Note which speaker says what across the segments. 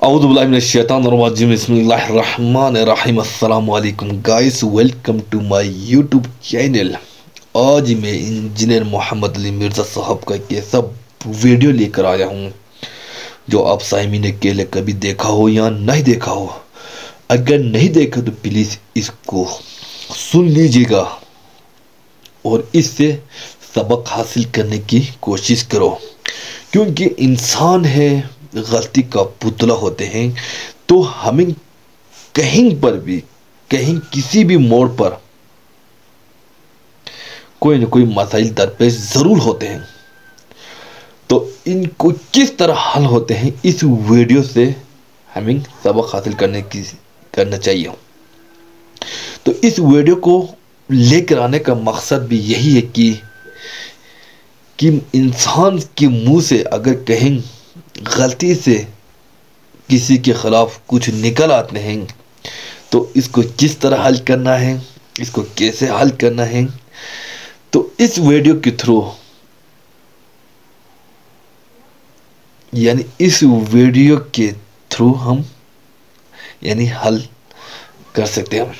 Speaker 1: اعوذ باللہ من الشیطان الرجیم بسم اللہ الرحمن الرحیم السلام علیکم guys welcome to my YouTube channel. آج میں انجینئر محمد علی مرزا صاحب کا یہ سب ویڈیو لے کر آیا ہوں جو آپ سائمین نے پہلے کبھی دیکھا ہو یا نہیں دیکھا ہو۔ اگر نہیں دیکھا تو پلیز اس کو سن لیجیے گا اور اس سے سبق حاصل کرنے کی کوشش کرو، کیونکہ انسان ہے غلطی کا پتلا ہوتے ہیں، تو ہمیں کہیں پر بھی کسی بھی موڑ پر کوئی نہ کوئی مسائل درپیش ضرور ہوتے ہیں، تو ان کو کس طرح حل ہوتے ہیں اس ویڈیو سے ہمیں سبق حاصل کرنا چاہیے۔ تو اس ویڈیو کو لے کر آنے کا مقصد بھی یہی ہے کہ انسان کے منہ سے اگر کہیں غلطی سے کسی کے خلاف کچھ نکل آتے ہیں تو اس کو کس طرح حل کرنا ہے، اس کو کیسے حل کرنا ہے، تو اس ویڈیو کے تھرو ہم حل کر سکتے ہیں۔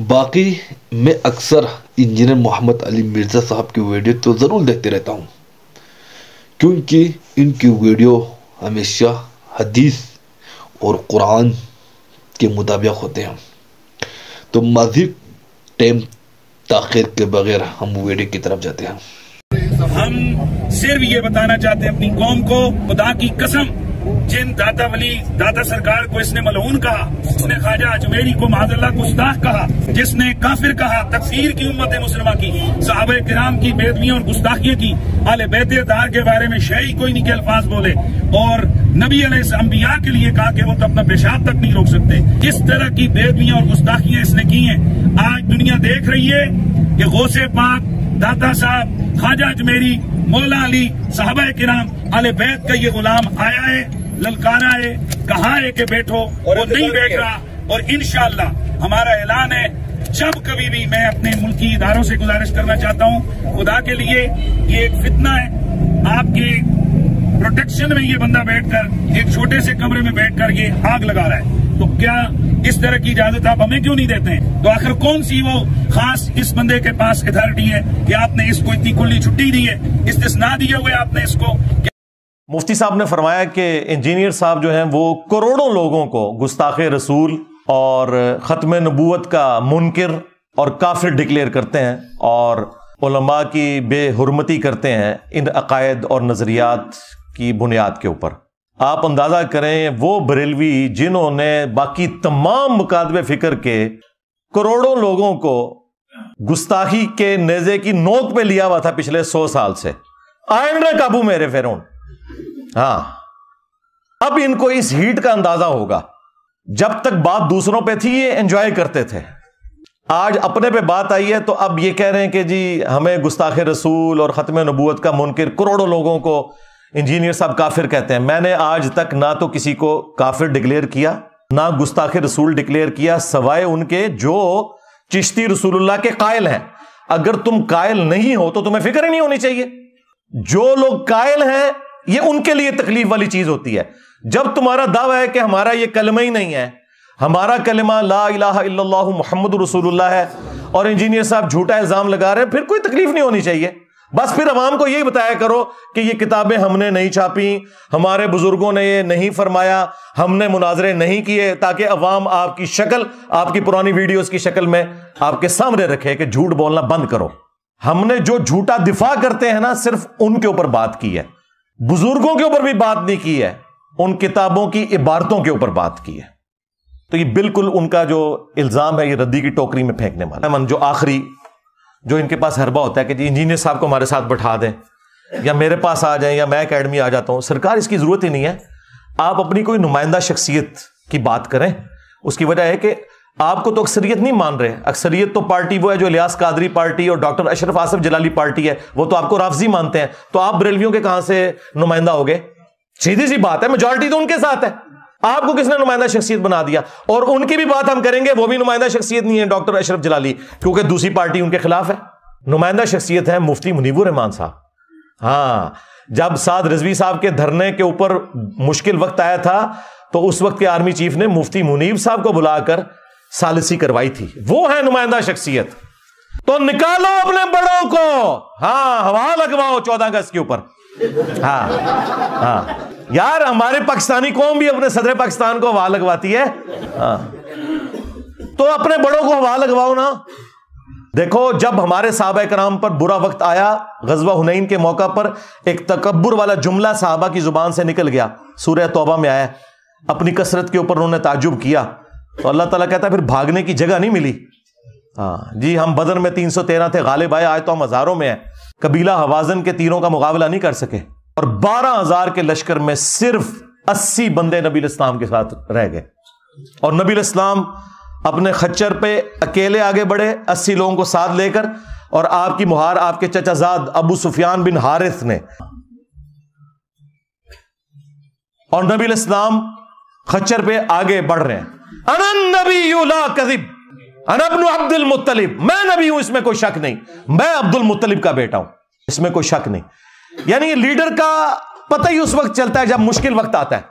Speaker 1: باقی میں اکثر انجینئر محمد علی مرزا صاحب کی ویڈیو تو ضرور دیکھتے رہتا ہوں، کیونکہ ان کی ویڈیو ہمیشہ حدیث اور قرآن کے مطابق ہوتے ہیں۔ تو مزید ٹائم تاخیر کے بغیر ہم ویڈیو کی طرف جاتے ہیں۔
Speaker 2: ہم صرف یہ بتانا چاہتے ہیں اپنی قوم کو، خدا کی قسم جن داتا ولی داتا سرکار کو اس نے ملعون کہا، اس نے خواجہ اجمیری کو معاذ اللہ گستاخ کہا، جس نے کافر کہا، تکفیر کی امت مسلمہ کی، صحابہ کرام کی بے ادبیوں اور گستاخیوں کی، اہل بیت اطہار کے بارے میں شیعی کوئی نہیں کے الفاظ بولے، اور نبی علیہ السلام انبیاء کے لیے کہا کہ وہ تو اپنا پیشاب تک نہیں روک سکتے۔ اس طرح کی بے ادبیاں اور گستاخیاں اس نے کی ہیں۔ آج دنیا دیکھ رہی ہے کہ غوث پاک، داتا صاحب، خواجہ اجمیری، مولا علی، صحابہ کرام، اہل بیت کا یہ غلام آیا ہے، للکارا ہے، کہا ہے کہ بیٹھو، وہ نہیں بیٹھ رہا، اور انشاءاللہ ہمارا اعلان ہے جب کبھی بھی میں اپنے ملکی اداروں سے گزارش کرنا چاہتا ہوں، خدا کے لیے یہ ایک فتنہ ہے، آپ کے پروٹیکشن میں یہ بندہ بیٹھ کر ایک چھوٹے سے کمرے میں بیٹھ کر یہ آگ لگا رہا ہے، تو کیا اس طرح کی اجازت آپ ہمیں کیوں نہیں دیتے ہیں؟ تو آخر کون سی وہ خاص اس بندے کے پاس اتھارٹی ہے کہ آپ نے اس کو اتنی کلی چھٹی دی ہے، استثناء دیے ہوئے آپ نے اس کو؟
Speaker 3: مفتی صاحب نے فرمایا کہ انجینئر صاحب جو ہیں وہ کروڑوں لوگوں کو گستاخ رسول اور ختم نبوت کا منکر اور کافر ڈکلیئر کرتے ہیں، اور علماء کی بے حرمتی کرتے ہیں ان عقائد اور نظریات کی بنیاد کے اوپر۔ آپ اندازہ کریں وہ بریلوی جنہوں نے باقی تمام مکاتب فکر کے کروڑوں لوگوں کو گستاخی کے نیزے کی نوک پہ لیا ہوا تھا پچھلے 100 سال سے، آئیں نہ قابو میرے فرعون۔ ہاں، اب ان کو اس ہیٹ کا اندازہ ہوگا۔ جب تک بات دوسروں پہ تھی یہ انجوائے کرتے تھے، آج اپنے پہ بات آئی ہے تو اب یہ کہہ رہے ہیں کہ جی ہمیں گستاخ رسول اور ختم نبوت کا منکر کروڑوں لوگوں کو انجینئر صاحب کافر کہتے ہیں۔ میں نے آج تک نہ تو کسی کو کافر ڈکلیئر کیا، نہ گستاخ رسول ڈکلیئر کیا، سوائے ان کے جو چشتی رسول اللہ کے قائل ہیں۔ اگر تم قائل نہیں ہو تو تمہیں فکر ہی نہیں ہونی چاہیے۔ جو لوگ قائل ہیں یہ ان کے لیے تکلیف والی چیز ہوتی ہے۔ جب تمہارا دعویٰ ہے کہ ہمارا یہ کلمہ ہی نہیں ہے، ہمارا کلمہ لا الہ الا اللہ محمد رسول اللہ ہے، اور انجینئر صاحب جھوٹا الزام لگا رہے ہیں، پھر کوئی تکلیف نہیں ہونی چاہیے۔ بس پھر عوام کو یہی بتایا کرو کہ یہ کتابیں ہم نے نہیں چھاپی، ہمارے بزرگوں نے یہ نہیں فرمایا، ہم نے مناظرے نہیں کیے، تاکہ عوام آپ کی شکل، آپ کی پرانی ویڈیوز کی شکل میں آپ کے سامنے رکھے کہ جھوٹ بولنا بند کرو۔ ہم نے جو جھوٹا دفاع کرتے ہیں نا، صرف ان کے اوپر بات کی ہے، بزرگوں کے اوپر بھی بات نہیں کی ہے، ان کتابوں کی عبارتوں کے اوپر بات کی ہے۔ تو یہ بالکل ان کا جو الزام ہے یہ ردی کی ٹوکری میں پھینکنے والا ہے۔ جو آخری جو ان کے پاس حربہ ہوتا ہے کہ جی انجینئر صاحب کو ہمارے ساتھ بٹھا دیں، یا میرے پاس آ جائیں، یا میں اکیڈمی آ جاتا ہوں۔ سرکار اس کی ضرورت ہی نہیں ہے، آپ اپنی کوئی نمائندہ شخصیت کی بات کریں۔ اس کی وجہ ہے کہ آپ کو تو اکثریت نہیں مان رہے، اکثریت تو پارٹی وہ ہے جو الیاس قادری پارٹی اور ڈاکٹر اشرف آصف جلالی پارٹی ہے، وہ تو آپ کو رافضی مانتے ہیں، تو آپ بریلویوں کے کہاں سے نمائندہ ہو گئے؟ سیدھی سی بات ہے، میجورٹی تو ان کے ساتھ ہے، آپ کو کس نے نمائندہ شخصیت بنا دیا؟ اور ان کی بھی بات ہم کریں گے، وہ بھی نمائندہ شخصیت نہیں ہے ڈاکٹر اشرف جلالی، کیونکہ دوسری پارٹی ان کے خلاف ہے۔ نمائندہ شخصیت ہے مفتی منیب الرحمان صاحب۔ ہاں، جب سعد رضوی صاحب کے دھرنے کے اوپر مشکل وقت آیا تھا تو اس وقت کے آرمی چیف نے مفتی منیب صاحب کو بلا کر ثالثی کروائی تھی. وہ ہے نمائندہ شخصیت. تو نکالو اپنے بڑوں کو, ہاں ہوا لگواؤ 14 اگست کے اوپر. ہاں یار ہمارے پاکستانی قوم بھی اپنے صدر پاکستان کو ہوا لگواتی ہے. تو اپنے بڑوں کو ہوا لگواؤ نا. دیکھو جب ہمارے صحابہ کرام پر برا وقت آیا, غزوہ حنین کے موقع پر ایک تکبر والا جملہ صحابہ کی زبان سے نکل گیا, سورہ توبہ میں آیا. اپنی کثرت کے اوپر انہوں نے تعجب کیا تو اللہ تعالیٰ کہتا ہے پھر بھاگنے کی جگہ نہیں ملی. جی ہم بدر میں 313 تھے, غالب آئے, آج تو ہم ہزاروں میں ہیں. قبیلہ حوازن کے تیروں کا مقابلہ نہیں کر سکے اور 12,000 کے لشکر میں صرف 80 بندے نبی الاسلام کے ساتھ رہ گئے. اور نبی الاسلام اپنے خچر پہ اکیلے آگے بڑھے 80 لوگوں کو ساتھ لے کر, اور آپ کی مہار آپ کے چچا زاد ابو سفیان بن حارث نے. اور نبی الاسلام خچر پہ آگے بڑھ رہے ہیں. انا النبی لا کذب انا ابن عبد المطلب, میں نبی ہوں اس میں کوئی شک نہیں, میں عبد المطلب کا بیٹا ہوں اس میں کوئی شک نہیں. یعنی لیڈر کا پتہ ہی اس وقت چلتا ہے جب مشکل وقت آتا ہے.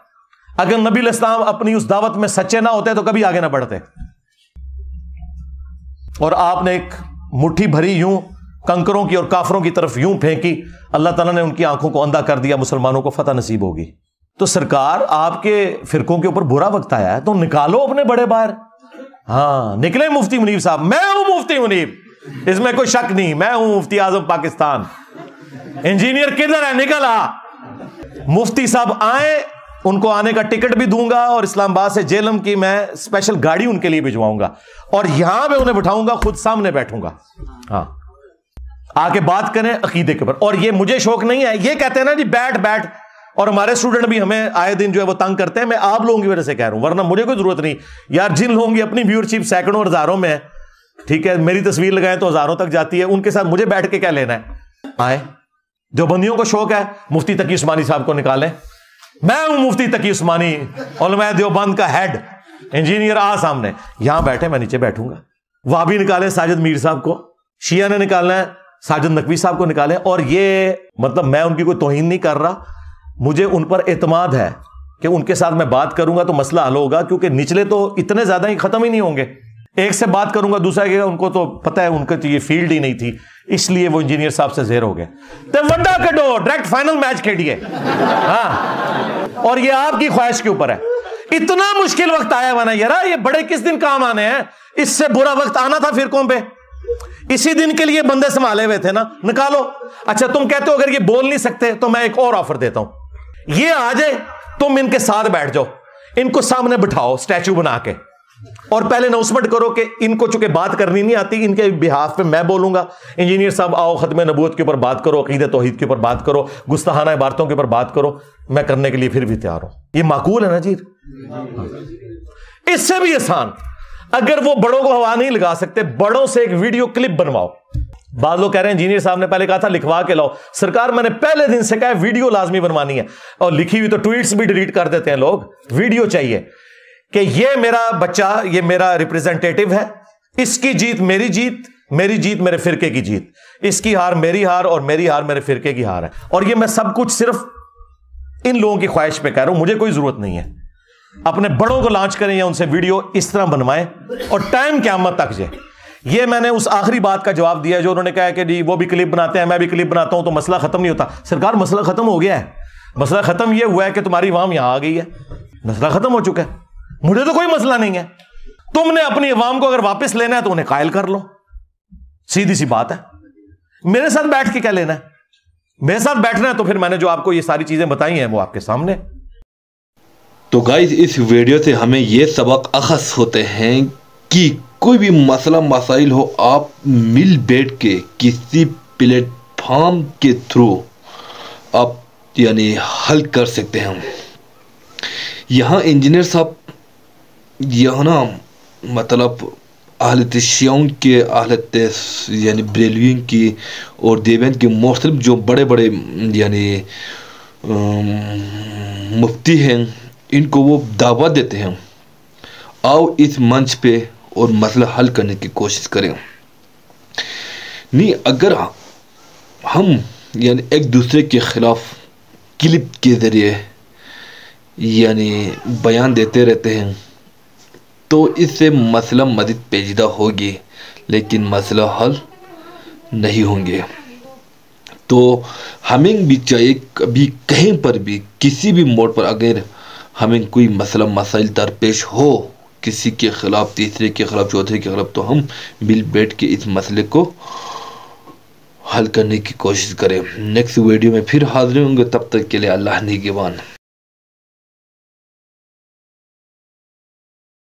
Speaker 3: اگر نبی الاسلام اپنی اس دعوت میں سچے نہ ہوتے تو کبھی آگے نہ بڑھتے. اور آپ نے ایک مٹھی بھری یوں کنکروں کی اور کافروں کی طرف یوں پھینکی, اللہ تعالیٰ نے ان کی آنکھوں کو اندھا کر دیا, مسلمانوں کو فتح نصیب ہوگی. تو سرکار آپ کے فرقوں کے اوپر برا وقت آیا ہے تو نکالو اپنے بڑے باہر. ہاں نکلے مفتی منیب صاحب, میں ہوں مفتی منیب, اس میں کوئی شک نہیں, میں ہوں مفتی اعظم پاکستان. انجینئر کدھر ہے, نکل آ. مفتی صاحب آئے, ان کو آنے کا ٹکٹ بھی دوں گا اور اسلام آباد سے جیلم کی میں اسپیشل گاڑی ان کے لیے بھجواؤں گا اور یہاں میں انہیں بٹھاؤں گا, خود سامنے بیٹھوں گا. ہاں آ کے بات کریں عقیدے کے اوپر. اور یہ مجھے شوق نہیں ہے, یہ کہتے ہیں نا جی بیٹھ, اور ہمارے اسٹوڈنٹ بھی ہمیں آئے دن جو ہے وہ تنگ کرتے ہیں. میں آپ لوگوں کی وجہ سے کہہ رہا ہوں, ورنہ مجھے کوئی ضرورت نہیں یار. جن لوگوں کی اپنی ویورشپ سینکڑوں اور ہزاروں میں ہے, ٹھیک ہے, میری تصویر لگائیں تو ہزاروں تک جاتی ہے, ان کے ساتھ مجھے بیٹھ کے کیا لینا ہے. آئے جو بندیوں کو شوق ہے مفتی تقی عثمانی صاحب کو نکالیں. میں ہوں مفتی تقی عثمانی, علماء دیوبند کا ہیڈ. انجینئر آ سامنے, یہاں بیٹھے, میں نیچے بیٹھوں گا. وہابی نکالیں ساجد میر صاحب کو, شیعہ نے نکالنا ہے ساجد نقوی صاحب کو نکالیں. اور یہ مطلب میں ان کی کوئی توہین نہیں کر رہا, مجھے ان پر اعتماد ہے کہ ان کے ساتھ میں بات کروں گا تو مسئلہ حل ہوگا, کیونکہ نچلے تو اتنے زیادہ ہی ختم ہی نہیں ہوں گے. ایک سے بات کروں گا دوسرا کہ ان کو تو پتہ ہے ان کو تو یہ فیلڈ ہی نہیں تھی, اس لیے وہ انجینئر صاحب سے زیر ہو گئے. تو وڈا کڈو ڈائریکٹ فائنل میچ کھیلیے. ہاں اور یہ آپ کی خواہش کے اوپر ہے. اتنا مشکل وقت آیا ہوا نا یار, یہ بڑے کس دن کام آنے ہیں, اس سے برا وقت آنا تھا فرقوں پہ. اسی دن کے لیے بندے سنبھالے ہوئے تھے نا, نکالو. اچھا تم کہتے ہو اگر یہ بول نہیں سکتے تو میں ایک اور آفر دیتا ہوں, یہ آ جائے تم ان کے ساتھ بیٹھ جاؤ, ان کو سامنے بٹھاؤ اسٹیچو بنا کے, اور پہلے اناؤنسمنٹ کرو کہ ان کو چونکہ بات کرنی نہیں آتی, ان کے بہاف پہ میں بولوں گا. انجینئر صاحب آؤ ختم نبوت کے اوپر بات کرو, عقیدہ توحید کے اوپر بات کرو, گستاخانہ عبارتوں کے اوپر بات کرو, میں کرنے کے لیے پھر بھی تیار ہوں. یہ معقول ہے نا جی. اس سے بھی آسان, اگر وہ بڑوں کو ہوا نہیں لگا سکتے, بڑوں سے ایک ویڈیو کلپ بنواؤ. بعض لوگ کہہ رہے ہیں انجینئر صاحب نے پہلے کہا تھا لکھوا کے لاؤ. سرکار میں نے پہلے دن سے کہا ہے ویڈیو لازمی بنوانی ہے, اور لکھی ہوئی تو ٹویٹس بھی ڈیلیٹ کر دیتے ہیں لوگ. ویڈیو چاہیے کہ یہ میرا بچہ, یہ میرا ریپریزنٹیٹو ہے, اس کی جیت میری جیت, میری جیت میرے فرقے کی جیت, اس کی ہار میری ہار, اور میری ہار میرے فرقے کی ہار ہے. اور یہ میں سب کچھ صرف ان لوگوں کی خواہش پہ کہہ رہا ہوں, مجھے کوئی ضرورت نہیں ہے. اپنے بڑوں کو لانچ کریں یا ان سے ویڈیو اس طرح بنوائیں, اور ٹائم قیامت تک جائے. یہ میں نے اس آخری بات کا جواب دیا جو انہوں نے کہا کہ جی وہ بھی کلپ بناتے ہیں, میں بھی کلپ بناتا ہوں, تو مسئلہ ختم نہیں ہوتا. سرکار مسئلہ ختم ہو گیا ہے. مسئلہ ختم یہ ہوا ہے کہ تمہاری عوام یہاں آ گئی ہے, مسئلہ ختم ہو چکا ہے. مجھے تو کوئی مسئلہ نہیں ہے. تم نے اپنی عوام کو اگر واپس لینا ہے تو انہیں قائل کر لو, سیدھی سی بات ہے. میرے ساتھ بیٹھ کے کیا لینا ہے, میرے ساتھ بیٹھنا ہے تو پھر میں نے جو آپ کو یہ ساری چیزیں بتائی ہیں وہ آپ کے سامنے.
Speaker 1: تو گائز اس ویڈیو سے ہمیں یہ سبق اخذ ہوتے ہیں کہ کوئی بھی مسئلہ مسائل ہو, آپ مل بیٹھ کے کسی پلیٹ فارم کے تھرو آپ یعنی حل کر سکتے ہیں. یہاں انجینئر صاحب یہاں نا مطلب اہل شیعوں کے, اہل یعنی بریلویوں کی اور دیوبند کے مختلف جو بڑے بڑے یعنی مفتی ہیں, ان کو وہ دعوت دیتے ہیں آؤ اس منچ پہ اور مسئلہ حل کرنے کی کوشش کریں. نہیں اگر ہم یعنی ایک دوسرے کے خلاف کلپ کے ذریعے یعنی بیان دیتے رہتے ہیں تو اس سے مسئلہ مزید پیچیدہ ہوگی لیکن مسئلہ حل نہیں ہوں گے. تو ہمیں بھی چاہیے کبھی کہیں پر بھی کسی بھی موڑ پر اگر ہمیں کوئی مسئلہ مسائل درپیش ہو کسی کے خلاف، تیسرے کے خلاف، چوتھے کے خلاف، تو ہم مل بیٹھ کے اس مسئلے کو حل کرنے کی کوشش کریں. نیکسٹ ویڈیو میں پھر حاضر ہوں گے، تب تک کے لیے اللہ نگہبان.